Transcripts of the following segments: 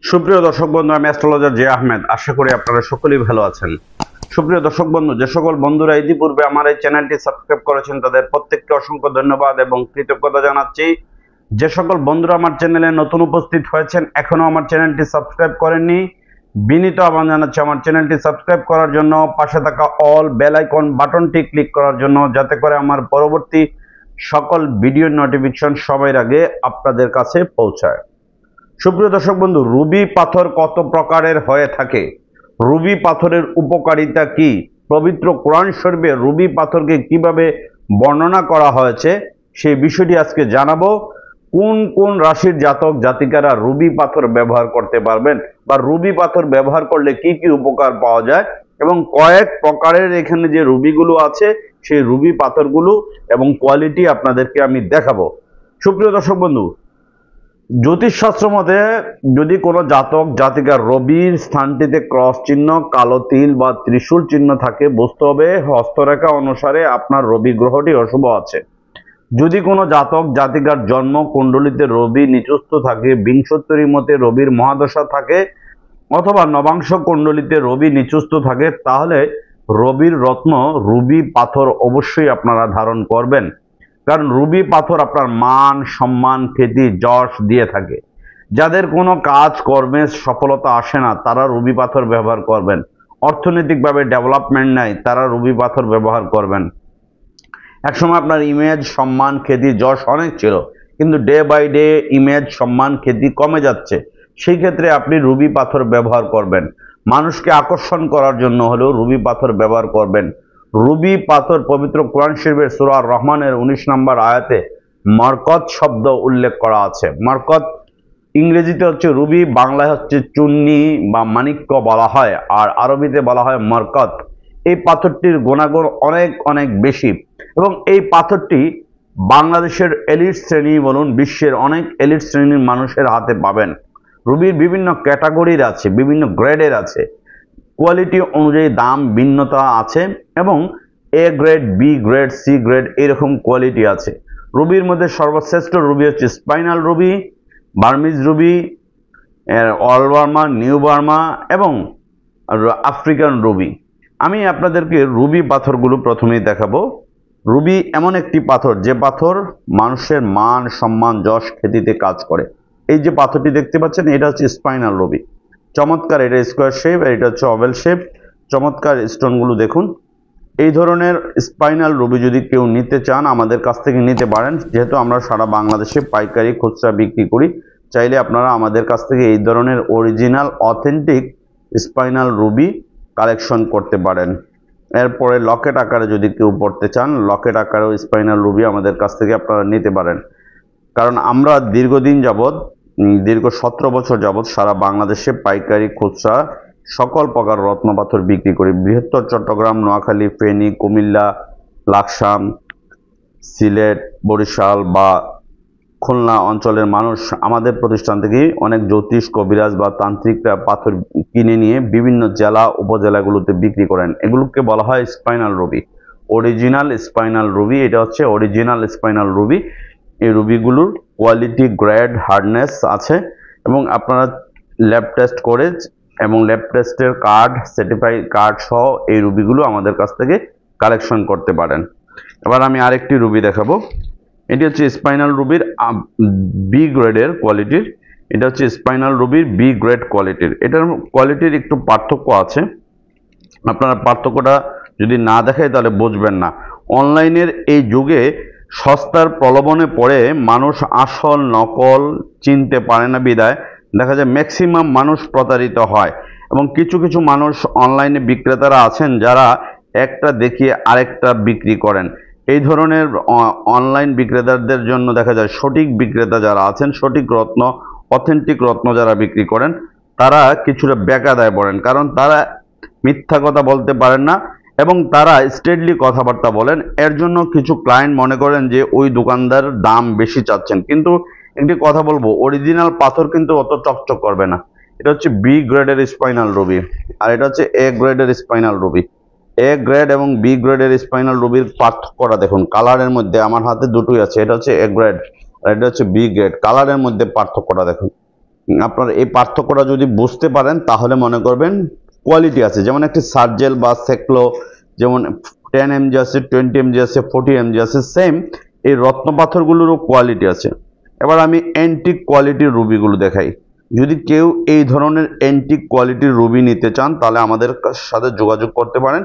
সুপ্রিয় দর্শক বন্ধু, আমি অ্যাস্ট্রোলজার জে আহমেদ। আশা করি আপনারা সকলেই ভালো আছেন। সুপ্রিয় দর্শক বন্ধু, যে সকল বন্ধুরা ইতিপূর্বে আমার এই চ্যানেলটি সাবস্ক্রাইব করেছেন তাদের প্রত্যেককে অসংখ্য ধন্যবাদ এবং কৃতজ্ঞতা জানাচ্ছি। যে সকল বন্ধুরা আমার চ্যানেলে নতুন উপস্থিত হয়েছেন, এখনো আমার চ্যানেলটি সাবস্ক্রাইব করেননি, বিনীত আহ্বান জানাচ্ছি আমার চ্যানেলটি সাবস্ক্রাইব করার জন্য, পাশে থাকা অল বেল আইকন বাটনটি ক্লিক করার জন্য, যাতে করে আমার পরবর্তী সকল ভিডিওর নোটিফিকেশন সবার আগে আপনাদের কাছে পৌঁছায়। সুপ্রিয় দর্শক বন্ধু, রুবি পাথর কত প্রকারের হয়ে থাকে, রুবি পাথরের উপকারিতা কি, পবিত্র কোরআন শরীফে রুবি পাথরকে কিভাবে বর্ণনা করা হয়েছে সেই বিষয়টি আজকে জানাবো। কোন কোন রাশির জাতক জাতিকারা রুবি পাথর ব্যবহার করতে পারবেন বা রুবি পাথর ব্যবহার করলে কি কি উপকার পাওয়া যায় এবং কয়েক প্রকারের এখানে যে রুবিগুলো আছে সেই রুবি পাথরগুলো এবং কোয়ালিটি আপনাদেরকে আমি দেখাবো। সুপ্রিয় দর্শক বন্ধু, জ্যোতিষশাস্ত্র মতে যদি কোনো জাতক জাতিকার রবির স্থানটিতে ক্রস চিহ্ন, কালো তিল বা ত্রিশূল চিহ্ন থাকে, বুঝতে হবে হস্তরেখা অনুসারে আপনার রবি গ্রহটি অশুভ আছে। যদি কোনো জাতক জাতিকার জন্ম কুণ্ডলিতে রবি নিচস্থ থাকে, বিংশোত্তরী মতে রবির মহাদশা থাকে অথবা নবাংশ কুণ্ডলিতে রবি নিচস্থ থাকে, তাহলে রবির রত্ন রুবি পাথর অবশ্যই আপনারা ধারণ করবেন। কারণ রুবি পাথর আপনার মান সম্মান খ্যাতি যশ দিয়ে থাকে। যাদের কোনো কাজ কর্মে সফলতা আসে না তারা রুবি পাথর ব্যবহার করবেন। অর্থনৈতিকভাবে ডেভেলপমেন্ট নাই তারা রুবি পাথর ব্যবহার করবেন। একসময় আপনার ইমেজ সম্মান খ্যাতি যশ অনেক ছিল, কিন্তু ডে বাই ডে ইমেজ সম্মান খ্যাতি কমে যাচ্ছে। সেই ক্ষেত্রে আপনি রুবি পাথর ব্যবহার করবেন। মানুষকে আকর্ষণ করার জন্য হলেও রুবি পাথর ব্যবহার করবেন। রুবি পাথর পবিত্র কোরআন শরীফের সূরা রহমানের 19 নম্বর আয়াতে মারকত শব্দ উল্লেখ করা আছে। মারকত ইংরেজিতে হচ্ছে রুবি, বাংলায় হচ্ছে চুন্নি বা মানিক্য বলা হয়, আর আরবিতে বলা হয় মারকত। এই পাথরটির গুণাগুণ অনেক অনেক বেশি এবং এই পাথরটি বাংলাদেশের এলিট শ্রেণী বলুন, বিশ্বের অনেক এলিট শ্রেণীর মানুষের হাতে পাবেন। রুবির বিভিন্ন ক্যাটাগরির আছে, বিভিন্ন গ্রেডের আছে, কোয়ালিটি অনুযায়ী দাম ভিন্নতা আছে এবং A grade, B grade, C grade এরকম কোয়ালিটি আছে। রুবির মধ্যে সর্বশ্রেষ্ঠ রুবি হচ্ছে spinel ruby, Burmese ruby, old Burma, new Burma এবং আফ্রিকান রুবি। আমি আপনাদেরকে রুবি পাথরগুলো প্রথমেই দেখাবো। রুবি এমন একটি পাথর যে পাথর মানুষের মান সম্মান যশ খ্যাতিতে কাজ করে। এই যে পাথরটি দেখতে পাচ্ছেন এটা হচ্ছে স্পাইনাল রুবি। চমৎকার, এটা স্কোয়ার শেপ, এটা হচ্ছে ওভাল শেপ। চমৎকার স্টোনগুলো দেখুন। এই ধরনের স্পাইনাল রুবি যদি কেউ নিতে চান আমাদের কাছ থেকে নিতে পারেন, যেহেতু আমরা সারা বাংলাদেশে পাইকারি খুচরা বিক্রি করি। চাইলে আপনারা আমাদের কাছ থেকে এই ধরনের original authentic spinal Ruby collection করতে পারেন। এরপরে লকেট আকারে যদি কেউ পড়তে চান, লকেট আকারেও স্পাইনাল রুবি আমাদের কাছ থেকে আপনারা নিতে পারেন। কারণ আমরা দীর্ঘদিন যাবৎ, দীর্ঘ 17 বছর যাবৎ সারা বাংলাদেশে পাইকারি খুচরা সকল প্রকার রত্ন পাথর বিক্রি করি। বৃহত্তর চট্টগ্রাম, নোয়াখালী, ফেনী, কুমিল্লা, লাকসাম, সিলেট, বরিশাল বা খুলনা অঞ্চলের মানুষ আমাদের প্রতিষ্ঠান থেকে অনেক জ্যোতিষ কবিরাজ বা তান্ত্রিকরা পাথর কিনে নিয়ে বিভিন্ন জেলা উপজেলাগুলোতে বিক্রি করেন। এগুলোকে বলা হয় spinal Ruby, original spinal Ruby. এটা হচ্ছে অরিজিনাল স্পাইনাল রুবি। এই রুবিগুলোর কোয়ালিটি, গ্রেড, হার্ডনেস আছে এবং আপনারা ল্যাব টেস্ট করে এবং ল্যাব টেস্টের কার্ড, সার্টিফাই কার্ড সহ এই রুবিগুলো আমাদের কাছ থেকে কালেকশন করতে পারেন। এবার আমি আরেকটি রুবি দেখাবো। এটি হচ্ছে স্পাইনাল রুবির বি গ্রেডের কোয়ালিটির। এটা হচ্ছে স্পাইনাল রুবির বি গ্রেড কোয়ালিটির। এটার কোয়ালিটির একটু পার্থক্য আছে, আপনারা পার্থক্যটা যদি না দেখায় তাহলে বুঝবেন না। অনলাইনের এই যুগে সস্তার প্রলোভনে পড়ে মানুষ আসল নকল চিনতে পারে না, বিদায় দেখা যায় ম্যাক্সিমাম মানুষ প্রতারিত হয়। এবং কিছু কিছু মানুষ অনলাইনে বিক্রেতারা আছেন যারা একটা দেখিয়ে আরেকটা বিক্রি করেন। এই ধরনের অনলাইন বিক্রেতাদের জন্য দেখা যায় সঠিক বিক্রেতা যারা আছেন, সঠিক রত্ন, অথেন্টিক রত্ন যারা বিক্রি করেন তারা কিছুটা বেকায়দায় পড়েন। কারণ তারা মিথ্যা কথা বলতে পারেন না এবং তারা স্ট্রেটলি কথাবার্তা বলেন। এর জন্য কিছু ক্লায়েন্ট মনে করেন যে ওই দোকানদার দাম বেশি চাচ্ছেন। কিন্তু একটি কথা বলবো, অরিজিনাল পাথর কিন্তু অত চকচক করবে না। এটা হচ্ছে বি গ্রেডের স্পাইনাল রুবি আর এটা হচ্ছে এ গ্রেডের স্পাইনাল রুবি। এ গ্রেড এবং বি গ্রেডের স্পাইনাল রুবির পার্থক্যটা দেখুন। কালারের মধ্যে আমার হাতে দুটোই আছে, এটা হচ্ছে এ গ্রেড আর এটা হচ্ছে বি গ্রেড। কালারের মধ্যে পার্থক্যটা দেখুন। আপনারা এই পার্থক্যটা যদি বুঝতে পারেন তাহলে মনে করবেন কোয়ালিটি আছে। যেমন একটি সার্জেল বা সেক্লো যেমন 10 mg আছে, 20 mg আছে, 40 mg আছে, সেম এই রত্ন পাথরগুলোরও কোয়ালিটি আছে। এবার আমি অ্যান্টিক কোয়ালিটির রুবিগুলো দেখাই। যদি কেউ এই ধরনের অ্যান্টিক কোয়ালিটির রুবি নিতে চান তাহলে আমাদের সাথে যোগাযোগ করতে পারেন।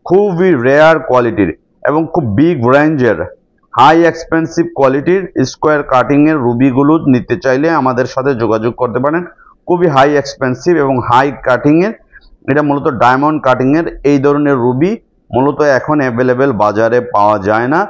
খুবই রেয়ার কোয়ালিটির এবং খুব বিগ রেঞ্জের হাই এক্সপেন্সিভ কোয়ালিটির স্কোয়ার কাটিং এর রুবিগুলো নিতে চাইলে আমাদের সাথে যোগাযোগ করতে পারেন। খুবই হাই এক্সপেন্সিভ এবং হাই কাটিং এর, এটা মূলত ডায়মন্ড কাটিং এর এই ধরনের রুবি মূলত এখন অ্যাভেলেবেল বাজারে পাওয়া যায় না।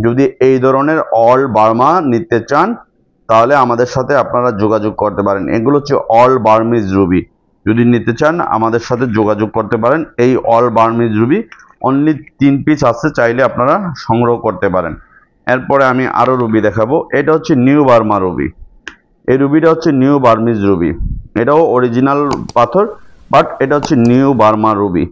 যদি এই ধরনের অল বার্মা নিতে চান তাহলে আমাদের সাথে আপনারা যোগাযোগ করতে পারেন। এগুলো হচ্ছে অল বার্মিজ রুবি। যদি নিতে চান আমাদের সাথে যোগাযোগ করতে পারেন। এই all Burmese Ruby only 3 piece আছে, চাইলে আপনারা সংগ্রহ করতে পারেন। এরপরে আমি আরো রুবি দেখাবো। এটা হচ্ছে নিউ বার্মা রুবি। এই রুবিটা হচ্ছে নিউ বার্মিজ রুবি। এটাও অরিজিনাল পাথর, বাট এটা হচ্ছে নিউ বার্মা রুবি।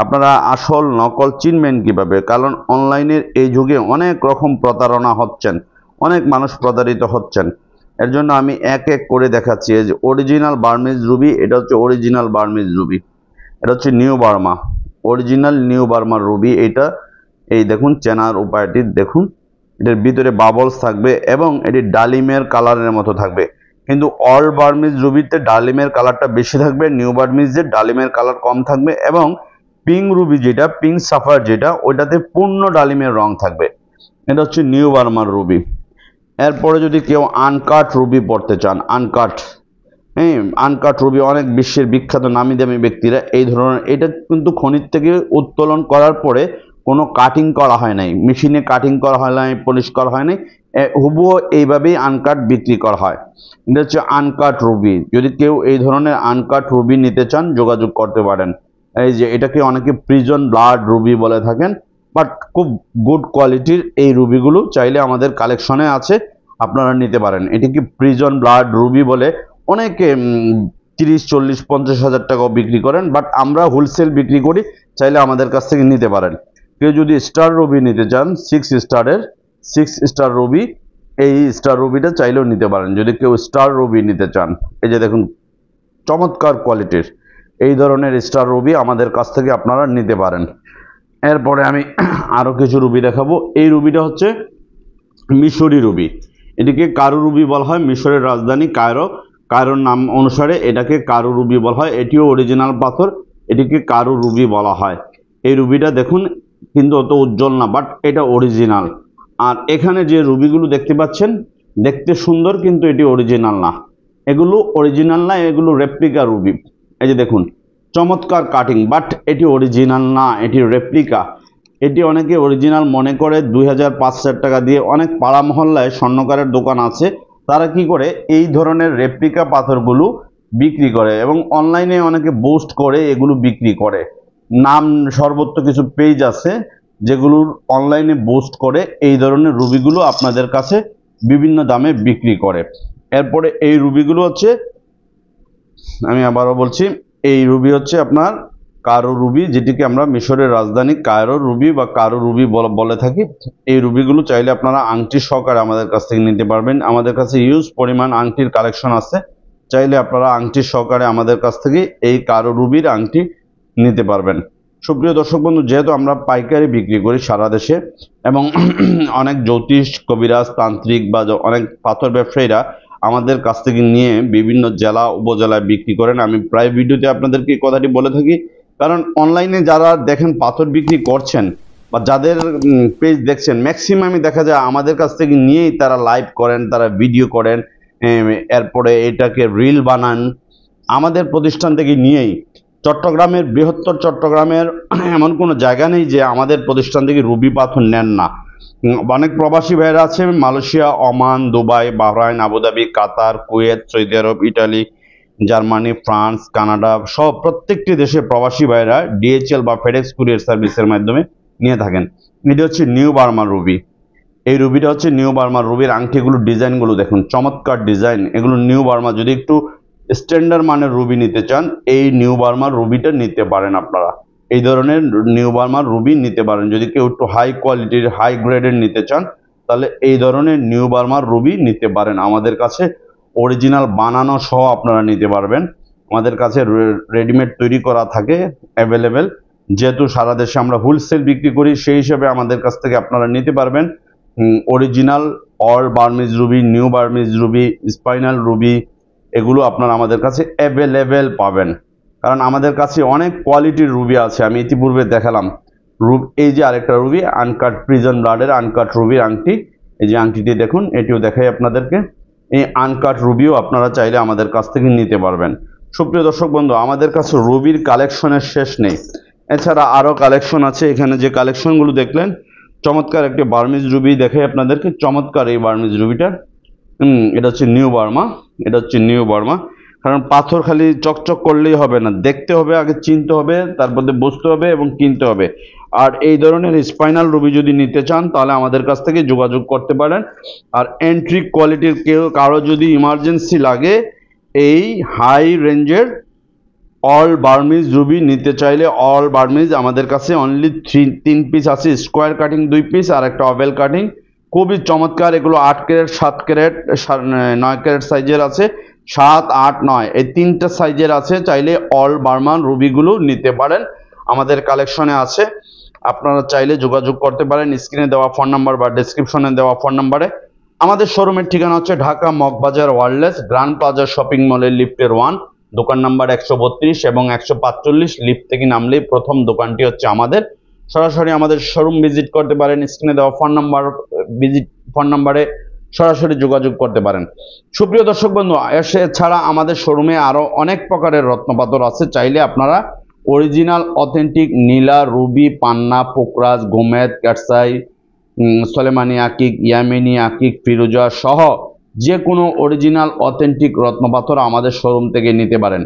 আপনারা আসল নকল চিনবেন কিভাবে? কারণ অনলাইনের এই যুগে অনেক রকম প্রতারণা হচ্ছেন, অনেক মানুষ প্রতারিত হচ্ছেন। এর জন্য আমি এক এক করে দেখাচ্ছি। এই যে অরিজিনাল বার্মিজ রুবি, এটা হচ্ছে অরিজিনাল বার্মিজ রুবি। এটা হচ্ছে new Burma, original new Burma Ruby. এটা এই দেখুন, চেনার উপায়টি দেখুন। এটার ভিতরে বাবলস থাকবে এবং এটি ডালিমের কালারের মতো থাকবে। কিন্তু অল বার্মিজ রুবিতে ডালিমের কালারটা বেশি থাকবে, নিউ বার্মিজের ডালিমের কালার কম থাকবে। এবং পিঙ্ক রুবি যেটা, পিঙ্ক সাফায়ার যেটা, ওইটাতে পূর্ণ ডালিমের রং থাকবে। এটা হচ্ছে নিউ বার্মার রুবি। এরপরে যদি কেউ আনকাট রুবি পড়তে চান, আনকাট, হ্যাঁ, আনকাট রুবি অনেক বিশ্বের বিখ্যাত নামি দামি ব্যক্তিরা এই ধরনের, এটা কিন্তু খনিজ থেকে উত্তোলন করার পরে কোনো কাটিং করা হয় নাই, মেশিনে কাটিং করা হয় নাই, পলিশ করা হয় নাই, হুবহু এইভাবেই আনকাট বিক্রি করা হয়। এটা হচ্ছে আনকাট রুবি। যদি কেউ এই ধরনের আনকাট রুবি নিতে চান যোগাযোগ করতে পারেন। এই যে এটাকে অনেকে প্রিজন ব্লাড রুবি বলে থাকেন, বাট খুব গুড কোয়ালিটির এই রুবিগুলো চাইলে আমাদের কালেকশনে আছে, আপনারা নিতে পারেন। এটিকে প্রিজন ব্লাড রুবি বলে অনেকে 30, 40, 50 হাজার টাকাও বিক্রি করেন, বাট আমরা হোলসেল বিক্রি করি, চাইলে আমাদের কাছ থেকে নিতে পারেন। কেউ যদি স্টার রুবি নিতে চান, 6 স্টারের 6 স্টার রুবি, এই স্টার রুবিটা চাইলেও নিতে পারেন যদি কেউ স্টার রুবি নিতে চান। এই যে দেখুন, চমৎকার কোয়ালিটির এই ধরনের স্টার রুবি আমাদের কাছ থেকে আপনারা নিতে পারেন। এরপরে আমি আরো কিছু রুবি দেখাবো। এই রুবিটা হচ্ছে মিশরি রুবি। এটিকে কারু রুবি বলা হয়। মিশরের রাজধানী কায়রো, কায়রোর নাম অনুসারে এটাকে কারু রুবি বলা হয়। এটিও অরিজিনাল পাথর, এটিকে কারু রুবি বলা হয়। এই রুবিটা দেখুন, কিন্তু অত উজ্জ্বল না, বাট এটা অরিজিনাল। আর এখানে যে রুবিগুলো দেখতে পাচ্ছেন দেখতে সুন্দর, কিন্তু এটি অরিজিনাল না। এগুলো অরিজিনাল না, এগুলো রেপ্লিকা রুবি। এই যে দেখুন, চমৎকার কাটিং, বাট এটি অরিজিনাল না, এটি রেপ্লিকা। এটি অনেকে অরিজিনাল মনে করে 2000-5000 টাকা দিয়ে। অনেক পাড়া মহল্লায় স্বর্ণকারের দোকান আছে, তারা কি করে এই ধরনের রেপ্লিকা পাথরগুলো বিক্রি করে এবং অনলাইনে অনেকে বুস্ট করে এগুলো বিক্রি করে। নাম সর্বত্র কিছু পেজ আছে যেগুলোর অনলাইনে বুস্ট করে এই ধরনের রুবিগুলো আপনাদের কাছে বিভিন্ন দামে বিক্রি করে। এরপরে এই রুবিগুলো হচ্ছে, আমি আবারও বলছি, এই রুবি হচ্ছে আপনার কারো রুবি, যেটিকে আমরা মিশরের রাজধানী কায়রো রুবি বা কারো রুবি বলে থাকি। এই রুবিগুলো চাইলে আপনারা আংটি সহকারে আমাদের কাছ থেকে নিতে পারবেন। আমাদের কাছে হিউজ পরিমাণ আংটির কালেকশন আছে, চাইলে আপনারা আংটি সহকারে আমাদের কাছ থেকে এই কারো রুবির আংটি নিতে পারবেন। সুপ্রিয় দর্শক বন্ধু, যেহেতু আমরা পাইকারি বিক্রি করি সারা দেশে এবং অনেক জ্যোতিষ, কবিরাজ, তান্ত্রিক বা অনেক পাথর ব্যবসায়ীরা আমাদের কাছ থেকে নিয়ে বিভিন্ন জেলা উপজেলায় বিক্রি করেন, আমি প্রায় ভিডিওতে আপনাদেরকে এই কথাটি বলে থাকি। কারণ অনলাইনে যারা দেখেন পাথর বিক্রি করছেন বা যাদের পেজ দেখছেন, ম্যাক্সিমামই দেখা যায় আমাদের কাছ থেকে নিয়েই তারা লাইভ করেন, তারা ভিডিও করেন, এরপরে এটাকে রিল বানান আমাদের প্রতিষ্ঠান থেকে নিয়েই। চট্টগ্রামের, বৃহত্তর চট্টগ্রামের এমন কোনো জায়গা নেই যে আমাদের প্রতিষ্ঠান থেকে রুবি পাথর নেন না। অনেক প্রবাসী ভাইরা আছে Malaysia, Oman, Dubai, Bahrain, Abu Dhabi, Qatar, Kuwait, Saudi Arab, Italy, Germany, France, Canada সব প্রত্যেকটি দেশে প্রবাসী ভাইরা ডিএচএল বা ফেডেক্স কুরিয়ার সার্ভিসের মাধ্যমে নিয়ে থাকেন। এটা হচ্ছে নিউ বার্মা রুবি। এই রুবিটা হচ্ছে নিউ বার্মা রুবির আংটিগুলো, ডিজাইনগুলো দেখুন, চমৎকার ডিজাইন। এগুলো নিউ বার্মা। যদি একটু স্ট্যান্ডার্ড মানের রুবি নিতে চান, এই নিউ বার্মার রুবিটা নিতে পারেন আপনারা। এই ধরনের নিউ বার্মার রুবি নিতে পারেন। যদি কেউ একটু হাই কোয়ালিটির, হাই গ্রেডের নিতে চান, তাহলে এই ধরনের নিউ বার্মার রুবি নিতে পারেন। আমাদের কাছে অরিজিনাল বানানো সহ আপনারা নিতে পারবেন। আমাদের কাছে রেডিমেড তৈরি করা থাকে অ্যাভেলেবেল। যেহেতু সারা দেশে আমরা হোলসেল বিক্রি করি, সেই হিসেবে আমাদের কাছ থেকে আপনারা নিতে পারবেন original all Burmese Ruby, new Burmese Ruby, spinal Ruby, এগুলো আপনারা আমাদের কাছে অ্যাভেলেবেল পাবেন। কারণ আমাদের কাছে অনেক কোয়ালিটির রুবি আছে, আমি ইতিপূর্বে দেখালাম। এই যে আরেকটা রুবি, আনকাট প্রিজন ব্লাডের আনকাট রুবির আংটি, এই যে আংটিটি দেখুন, এটিও দেখাই আপনাদেরকে। এই আনকাট রুবিও আপনারা চাইলে আমাদের কাছ থেকে নিতে পারবেন। সুপ্রিয় দর্শক বন্ধু, আমাদের কাছে রুবির কালেকশনের শেষ নেই। এছাড়া আরও কালেকশন আছে। এখানে যে কালেকশনগুলো দেখলেন, চমৎকার একটি বার্মিজ রুবি দেখাই আপনাদেরকে। চমৎকার এই বার্মিজ রুবিটা, এটা হচ্ছে নিউ বার্মা, এটা হচ্ছে নিউ বার্মা। কারণ পাথর খালি চকচক করলেই হবে না, দেখতে হবে, আগে চিনতে হবে, তারপরে বুঝতে হবে এবং কিনতে হবে। আর এই ধরনের স্পাইনাল রুবি যদি নিতে চান তাহলে আমাদের কাছ থেকে যোগাযোগ করতে পারেন। আর এন্ট্রি কোয়ালিটির কারো যদি ইমার্জেন্সি লাগে, এই হাই রেঞ্জের অল বার্মিজ রুবি নিতে চাইলে, অল বার্মিজ আমাদের কাছে অনলি 3 পিস আছে। স্কোয়ার কাটিং 2 পিস আর একটা অভেল কাটিং, খুবই চমৎকার। এগুলো 8 ক্যারেট, 7 ক্যারেট, 9 ক্যারেট সাইজের আছে। 7, 8, 9 এই 3টা সাইজের আছে। চাইলে অল বার্মান রুবিগুলো নিতে পারেন, আমাদের কালেকশনে আছে। আপনারা চাইলে যোগাযোগ করতে পারেন স্ক্রিনে দেওয়া ফোন নাম্বার বা ডেসক্রিপশনে দেওয়া ফোন নাম্বারে। আমাদের শোরুমের ঠিকানা হচ্ছে Dhaka Moghbazar wireless grand plaza shopping মলের লিফটের 1, দোকান নাম্বার 132 এবং 145। লিফট থেকে নামলেই প্রথম দোকানটি হচ্ছে আমাদের। সরাসরি আমাদের শোরুম ভিজিট করতে পারেন, স্ক্রিনে দেওয়া ফোন নাম্বারে সরাসরি যোগাযোগ করতে পারেন। সুপ্রিয় দর্শক বন্ধু, এছাড়া আমাদের শোরুমে আরো অনেক প্রকারের রত্নপাথর আছে। চাইলে আপনারা অরিজিনাল অথেন্টিক নীলা, রুবি, পান্না, পোকরাজ, গোমেদ, ক্যাটসাই, সোলেমানি আকিক, ইয়ামিনী আকিক, ফিরোজা সহ যে কোনো অরিজিনাল অথেন্টিক রত্নপাথর আমাদের শোরুম থেকে নিতে পারেন।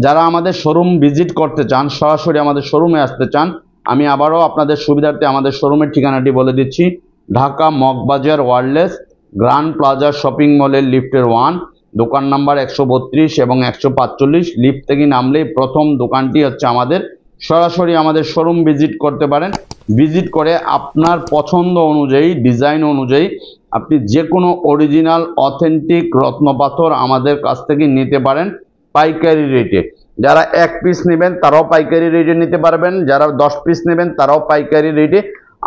যারা আমাদের শোরুম ভিজিট করতে চান, সরাসরি আমাদের শোরুমে আসতে চান, আমি আবারও আপনাদের সুবিধার্থে আমাদের শোরুমের ঠিকানাটি বলে দিচ্ছি। Dhaka Moghbazar wireless grand plaza shopping মলের লিফটের 1, দোকান নাম্বার 132 এবং 145। লিফট থেকে নামলেই প্রথম দোকানটি হচ্ছে আমাদের। সরাসরি আমাদের শোরুম ভিজিট করতে পারেন। ভিজিট করে আপনার পছন্দ অনুযায়ী, ডিজাইন অনুযায়ী আপনি যে কোনো অরিজিনাল অথেন্টিক রত্নপাথর আমাদের কাছ থেকে নিতে পারেন পাইকারি রেটে। যারা 1 পিস নেবেন তারাও পাইকারি রেটে নিতে পারবেন, যারা 10 পিস নেবেন তারাও পাইকারি রেটে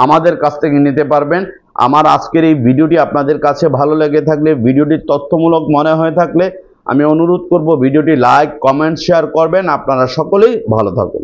আমাদের কাছ থেকে নিতে পারবেন। আমার আজকের এই ভিডিওটি আপনাদের কাছে ভালো লেগে থাকলে, ভিডিওটি তথ্যমূলক মনে হয়ে থাকলে আমি অনুরোধ করব ভিডিওটি লাইক, কমেন্ট, শেয়ার করবেন। আপনারা সকলেই ভালো থাকুন।